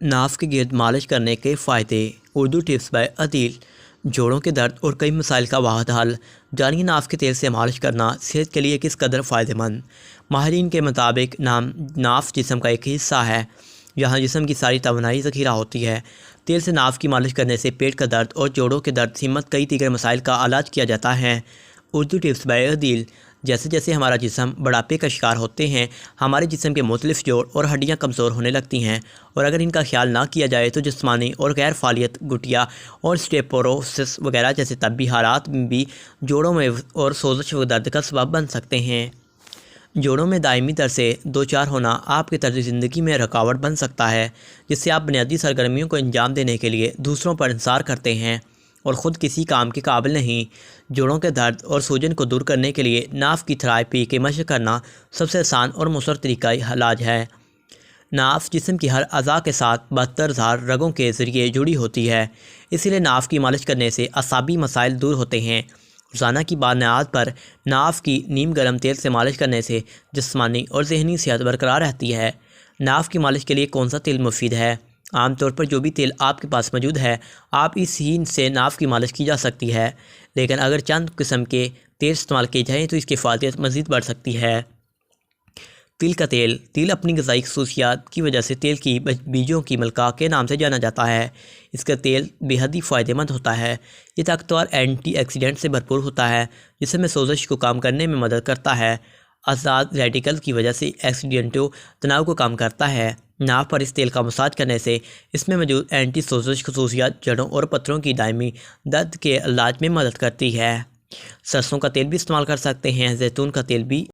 ناف کے گرد مالش کرنے کے فائدے۔ اردو ٹپس بائی عدیل۔ جوڑوں کے درد اور کئی مسائل کا واحد حل۔ جانیے ناف کے تیل سے مالش کرنا صحت کے لیے کس قدر فائدہ مند۔ ماہرین کے مطابق ناف جسم کا ایک حصہ ہے جہاں جسم کی ساری توانائی ذخیرہ ہوتی ہے۔ تیل سے ناف کی مالش کرنے سے پیٹ کا درد اور جوڑوں کے درد سمیت کئی دیگر مسائل کا علاج کیا جاتا ہے۔ اردو ٹپس بائی عدیل۔ جیسے جیسے ہمارا جسم بڑھاپے کا شکار ہوتے ہیں، ہمارے جسم کے مختلف جوڑ اور ہڈیاں کمزور ہونے لگتی ہیں، اور اگر ان کا خیال نہ کیا جائے تو جسمانی اور غیر فعالیت، گٹھیا اور اسٹیپوروسس وغیرہ جیسے طبی حالات بھی جوڑوں میں اور سوزش و درد کا سبب بن سکتے ہیں۔ جوڑوں میں دائمی درد سے دوچار ہونا آپ کے طرز زندگی میں رکاوٹ بن سکتا ہے، جس سے آپ بنیادی سرگرمیوں کو انجام دینے کے لیے دوسروں پر انحصار کرتے ہیں اور خود کسی کام کے قابل نہیں۔ جوڑوں کے درد اور سوجن کو دور کرنے کے لیے ناف کی تھراپی کی مشق کرنا سب سے آسان اور مؤثر طریقہ علاج ہے۔ ناف جسم کی ہر اعضاء کے ساتھ بہتر ظاہر رگوں کے ذریعے جڑی ہوتی ہے، اسی لیے ناف کی مالش کرنے سے اعصابی مسائل دور ہوتے ہیں۔ روزانہ کی بنیاد پر ناف کی نیم گرم تیل سے مالش کرنے سے جسمانی اور ذہنی صحت برقرار رہتی ہے۔ ناف کی مالش کے لیے کون سا تیل مفید ہے؟ عام طور پر جو بھی تیل آپ کے پاس موجود ہے، آپ اس ہی سے ناف کی مالش کی جا سکتی ہے، لیکن اگر چند قسم کے تیل استعمال کیے جائیں تو اس کی فعالیت مزید بڑھ سکتی ہے۔ تل کا تیل۔ تل اپنی غذائی خصوصیات کی وجہ سے تیل کی بیجوں کی ملکہ کے نام سے جانا جاتا ہے۔ اس کا تیل بے حد ہی فائدہ مند ہوتا ہے۔ یہ طاقتور اینٹی آکسیڈنٹ سے بھرپور ہوتا ہے، جسم میں سوزش کو کم کرنے میں مدد کرتا ہے۔ آزاد ریڈیکل کی وجہ سے ایکسیڈنٹو تناؤ کو کم کرتا ہے۔ ناف پر اس تیل کا مساج کرنے سے اس میں موجود اینٹی سوزش خصوصیات جڑوں اور پتھروں کی دائمی درد کے علاج میں مدد کرتی ہے۔ سرسوں کا تیل بھی استعمال کر سکتے ہیں۔ زیتون کا تیل بھی